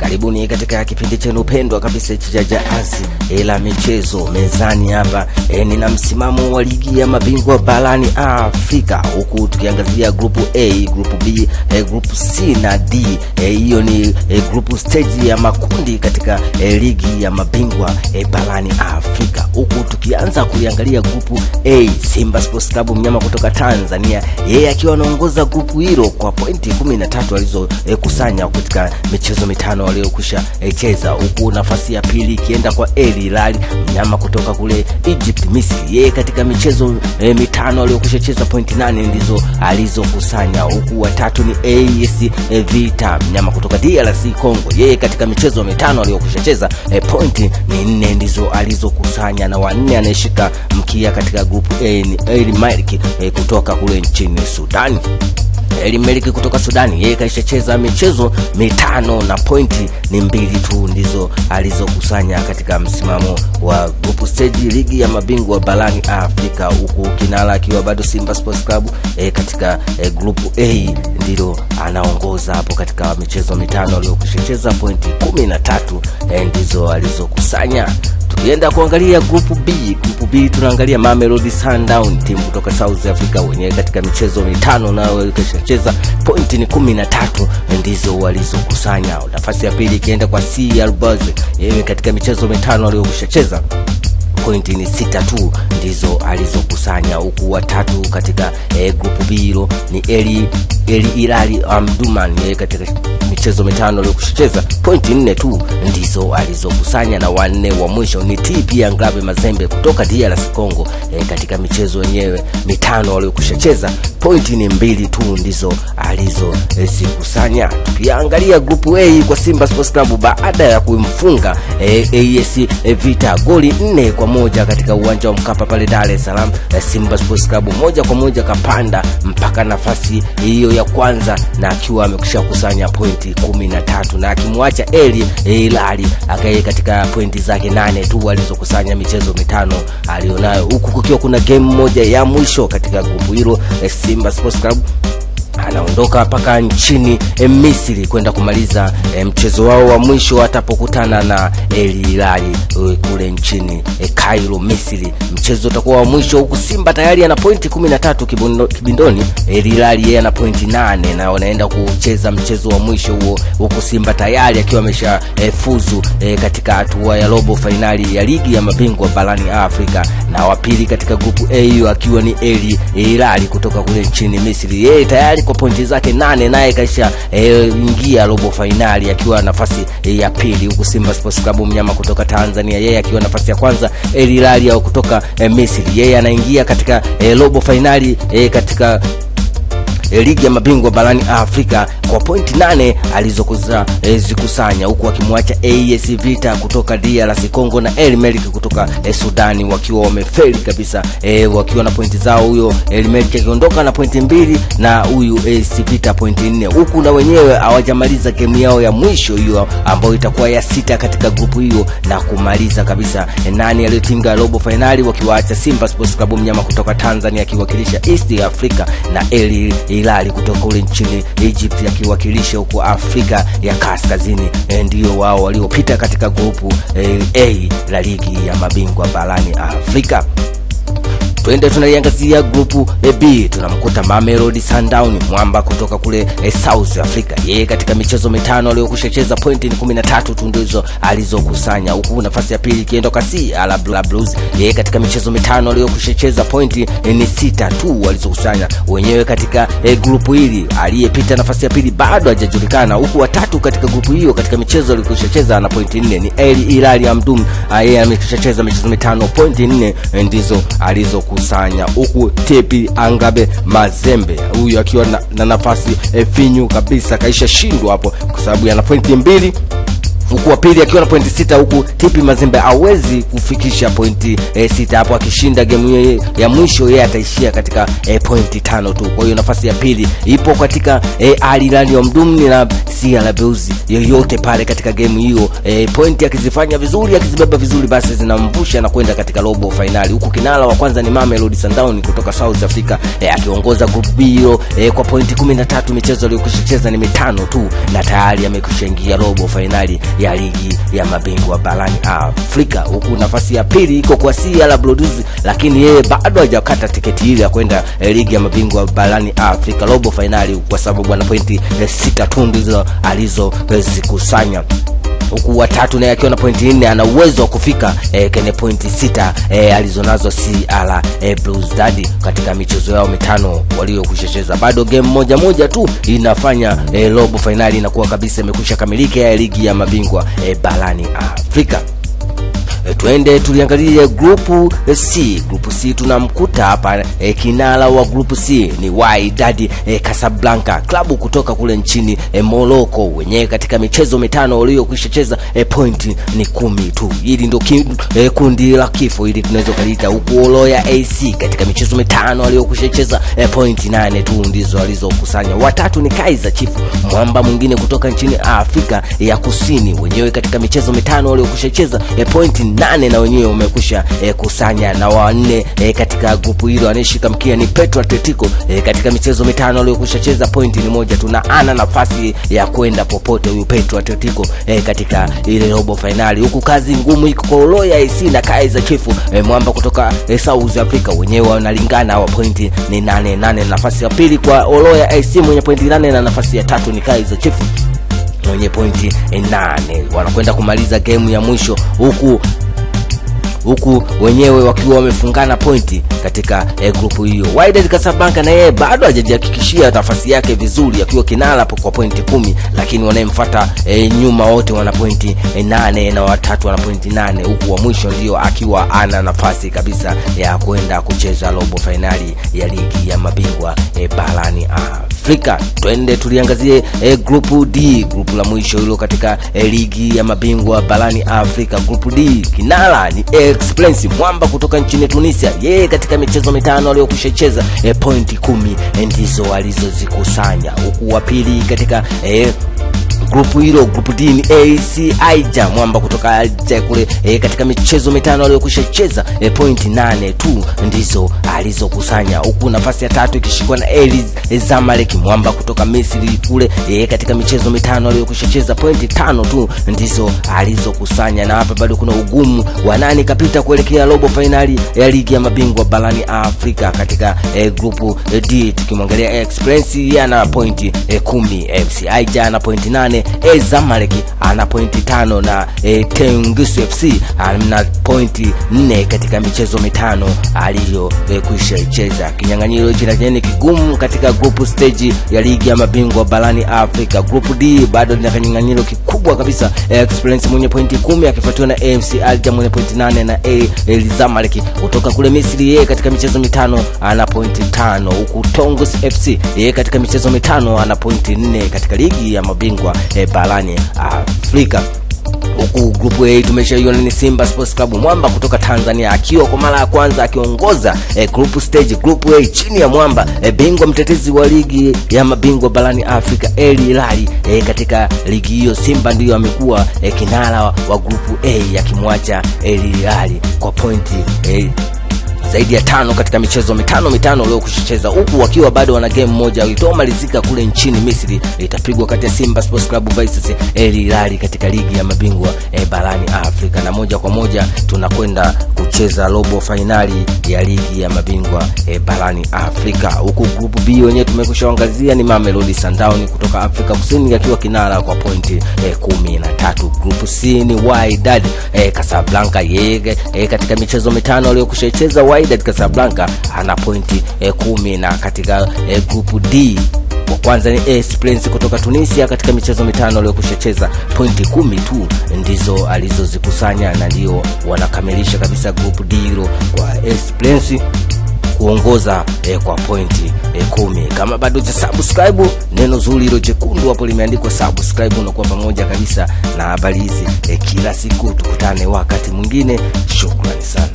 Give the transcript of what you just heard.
Karibuni katika kipindi chenu pendwa kabisa cha Jahazi la michezo. Mezani hapa nina msimamo wa ligi ya mabingwa barani Afrika, huku tukiangazia grupu A, grupu B, grupu C na D. Hiyo ni grupu stage ya makundi katika ligi ya mabingwa barani Afrika, huku tukianza kuiangalia grupu A. Simba Sports Club mnyama kutoka Tanzania, yeye akiwa anaongoza grupu hilo kwa pointi 13 alizokusanya katika michezo mitano waliokusha cheza, huku nafasi ya pili ikienda kwa El Hilal mnyama kutoka kule Egypt, Misri. Yeye katika michezo mitano aliyokusha cheza pointi 8 ndizo alizokusanya, huku watatu ni AS Vita mnyama kutoka DRC Congo. Yeye katika michezo mitano aliyokusha cheza pointi 4 ndizo alizokusanya, na wanne anayeshika mkia katika grupu A ni El Merreikh kutoka kule nchini Sudan. El Merreikh kutoka Sudani, yeye kaishacheza michezo mitano na pointi ni 2 tu ndizo alizokusanya katika msimamo wa group stage ligi ya mabingwa barani Afrika, huku kinara akiwa bado Simba Sports Club katika group A ndilo anaongoza hapo katika michezo mitano aliyokushacheza pointi 13 ndizo alizokusanya. Tukienda kuangalia grupu B tunaangalia Mamelodi Sundowns, timu kutoka South Africa, wenyewe katika michezo mitano na waliocheza pointi ni 13 ndizo walizokusanya. Nafasi ya pili ikienda kwa CR Belouizdad, yeye katika michezo mitano aliyocheza pointi ni 6 tu ndizo alizokusanya, huku watatu katika grupu B hilo ni El Hilal Omdurman, yeye katika michezo mitano aliyocheza pointi 4 tu ndizo alizokusanya, na wanne wa mwisho ni TP Anglabe Mazembe kutoka DRC Congo, katika michezo yenyewe mitano aliyocheza pointi ni 2 tu ndizo alizozikusanya. Tukiangalia grupu A kwa Simba Sports Club, baada ya kumfunga AS Vita goli 4-1 katika uwanja wa Mkapa pale Dar es Salaam, Simba Sports Club moja kwa moja kapanda mpaka nafasi hiyo ya kwanza, na akiwa amekwisha kusanya pointi 13, na akimwacha El Hilal akaye katika pointi zake 8 tu alizokusanya michezo mitano alionayo, huku kukiwa kuna game moja ya mwisho katika grupu hilo. Simba Sports Club anaondoka mpaka nchini Misri kwenda kumaliza mchezo wao wa mwisho atapokutana na El Hilal kule nchini Cairo, Misri. Mchezo utakuwa wa mwisho, huku Simba tayari ana pointi 13 kibindoni, El Hilal yeye ana pointi 8 na wanaenda kucheza mchezo wa mwisho huo, huku Simba tayari akiwa amesha fuzu katika hatua ya robo finali ya ligi ya mabingwa barani Afrika, na wa pili katika grupu A akiwa ni El Hilal kutoka kule nchini Misri. Yeye tayari kwa pointi zake 8 naye kaisha ingia robo finali akiwa nafasi ya pili, huku Simba Sports Club mnyama kutoka Tanzania yeye akiwa nafasi ya kwanza, El Hilal au kutoka Misri yeye anaingia katika robo finali katika ligi ya mabingwa barani Afrika kwa pointi 8 alizokuza zikusanya, huku akimwacha AS Vita kutoka DRC Congo na El Merreikh kutoka Sudani wakiwa wamefeli kabisa, wakiwa na pointi zao, huyo El Merreikh akiondoka na pointi 2 na huyu AS Vita pointi 4, huku na wenyewe hawajamaliza game yao ya mwisho hiyo ambayo itakuwa ya 6 katika grupu hiyo na kumaliza kabisa nani aliyotinga robo finali, wakiwaacha Simba Sports Club mnyama kutoka Tanzania akiwakilisha East Africa na El Hilal kutoka kule nchini Egypt akiwakilisha huko Afrika ya Kaskazini, ndio wao waliopita katika grupu A la ligi ya mabingwa barani Afrika. Twende tunaiangazia grupu B, tunamkuta Mamelodi Sundowns mwamba kutoka kule South Africa, yeye katika michezo mitano aliyokushacheza pointi ni 13 tu ndizo alizokusanya, huku nafasi ya pili ikienda kwa CR Belouizdad, yeye katika michezo mitano aliyokushacheza pointi ni 6 tu alizokusanya. Wenyewe katika grupu hili aliyepita nafasi ya pili bado hajajulikana, huku watatu katika grupu hiyo katika michezo aliyokushacheza na pointi 4 ni El Hilal Omdurman, yeye ameshacheza michezo mitano pointi 4 ndizo alizokusanya, huku TP Anglabe Mazembe huyu akiwa na nafasi finyu kabisa, kaisha shindwa hapo kwa sababu yana pointi 2 huku wa pili akiwa na pointi 6, huku TP Mazembe hawezi kufikisha pointi 6. Hapo akishinda game ya mwisho yeye ataishia katika pointi 5 tu. Kwa hiyo nafasi ya pili ipo katika Al Hilal ya Mdumni na CR Belouizdad. Yoyote pale katika game hiyo pointi akizifanya vizuri, akizibeba vizuri, basi zinamvusha na kwenda katika robo finali. Huku kinara wa kwanza ni Mamelodi Sundowns kutoka South Africa akiongoza group B hiyo kwa pointi 13. Michezo aliyokushacheza ni 5 tu na tayari amekushaingia robo finali ya ligi ya mabingwa barani Afrika. Huku nafasi ya pili iko kwa CR Belouizdad, lakini yeye bado hajakata tiketi ile ya kwenda ligi ya mabingwa barani Afrika robo finali, kwa sababu ana pointi 6 tu ndizo alizozikusanya. Huku watatu naye akiwa na pointi 4 ana uwezo wa kufika kwenye pointi 6 alizonazo CR Belouizdad katika michezo yao 5 waliokushacheza. Bado game moja tu inafanya robo finali inakuwa kabisa imekwisha kamilika ya ligi ya mabingwa barani Afrika. Tuende tuliangalie grupu C. Grupu C tunamkuta hapa kinara wa grupu C ni Wydad Casablanca, klabu kutoka kule nchini Morocco. Wenyewe katika michezo 5 waliokushacheza pointi ni 10 tu. Hili ndio kundi la kifo hili tunaweza kuliita. Huku Oloya AC katika michezo 5 waliokushacheza pointi 8 tu ndizo alizokusanya. Watatu ni Kaizer Chiefs, mwamba mwingine kutoka nchini Afrika ya Kusini. Wenyewe katika michezo 5 waliokushacheza pointi 8 na wenyewe wamekusha kusanya. Na wanne katika grupu hilo anayeshika mkia ni Petro Atletico katika michezo 5 waliokushacheza pointi ni 1 tu, na ana nafasi ya kwenda popote huyu Petro Atletico katika ile robo finali. Huku kazi ngumu iko kwa Oloya AC na Kaizer Chiefs, mwamba kutoka South Africa. Wenyewe wanalingana wa pointi ni 8. Nafasi ya pili kwa Oloya AC mwenye pointi 8 na nafasi ya 3 ni Kaizer Chiefs mwenye pointi 8. Wanakwenda kumaliza game ya mwisho huku wenyewe wakiwa wamefungana pointi katika grupu hiyo. Wydad Casablanca na yeye bado hajajihakikishia nafasi yake vizuri akiwa kinara kwa pointi 10, lakini wanayemfuata nyuma wote wana pointi 8 na watatu wana pointi 8, huku wa mwisho ndio akiwa ana nafasi kabisa ya kwenda kucheza robo finali ya ligi ya mabingwa barani Afrika. Twende tuliangazie grupu D, grupu la mwisho hilo katika ligi ya mabingwa barani Afrika. Grupu D kinara ni Esperance, mwamba kutoka nchini Tunisia. Yeye katika michezo 5 aliyokushacheza pointi 10 ndizo alizozikusanya. Huku wa pili katika grupu hilo, grupu D ni AC Alger, mwamba kutoka Alger kule katika michezo 5 aliyokushacheza pointi 8 tu ndizo alizokusanya. Huku nafasi ya 3 ikishikwa na El Zamalek, mwamba kutoka Misri kule katika michezo 5 aliyokushacheza pointi 5 tu ndizo alizokusanya. Na hapa bado kuna ugumu wa nani kapita kuelekea robo finali ya ligi ya mabingwa barani Afrika katika grupu D. Tukimwangalia Esperance ana pointi 10, FC Alger ana pointi 8, Zamalek ana pointi 5 na Tengus FC ana pointi 4 katika michezo 5 aliyokwisha cheza. Kinyang'anyiro hichi kigumu katika group stage ya ligi ya mabingwa barani Afrika. Group D bado lina kinyang'anyiro kikubwa kabisa. Esperance mwenye pointi 10 akifuatiwa na AFC Alger mwenye pointi 8 na Zamalek kutoka kule Misri, yeye katika michezo 5 ana pointi 5, huku Tengus FC yeye katika michezo 5 ana pointi 4 katika ligi ya mabingwa barani Afrika. Huku grupu A tumeshaiona ni Simba Sports Club, mwamba kutoka Tanzania, akiwa kwa mara ya kwanza akiongoza group stage grupu A chini ya mwamba bingwa mtetezi wa ligi ya mabingwa barani Afrika Al Hilal. Katika ligi hiyo Simba ndio amekuwa kinara wa grupu A akimwacha Al Hilal kwa pointi zaidi ya 5 katika michezo 5 leo kucheza, huku wakiwa bado wana game moja itomalizika kule nchini Misri, itapigwa kati ya Simba Sports Club versus Al Hilal katika ligi ya mabingwa barani Afrika. Na moja kwa moja tunakwenda kucheza robo finali ya ligi ya mabingwa barani Afrika. Huku group B wenyewe tumekushaangazia ni Mamelodi Sundowns kutoka Afrika Kusini akiwa kinara kwa pointi 13. Group C ni Wydad Casablanca, yeye katika michezo 5 aliyokushacheza Wydad Casablanca ana pointi 10. Na katika grupu D wa kwanza ni Esperance kutoka Tunisia katika michezo 5 aliyokushacheza pointi 10 tu ndizo alizozikusanya, na ndio wanakamilisha kabisa grupu D hilo kwa Esperance kuongoza kwa pointi 10. Kama bado hujasubscribe, neno zuri hilo jekundu hapo limeandikwa subscribe, unakuwa pamoja kabisa na habari hizi kila siku. Tukutane wakati mwingine. Shukrani sana.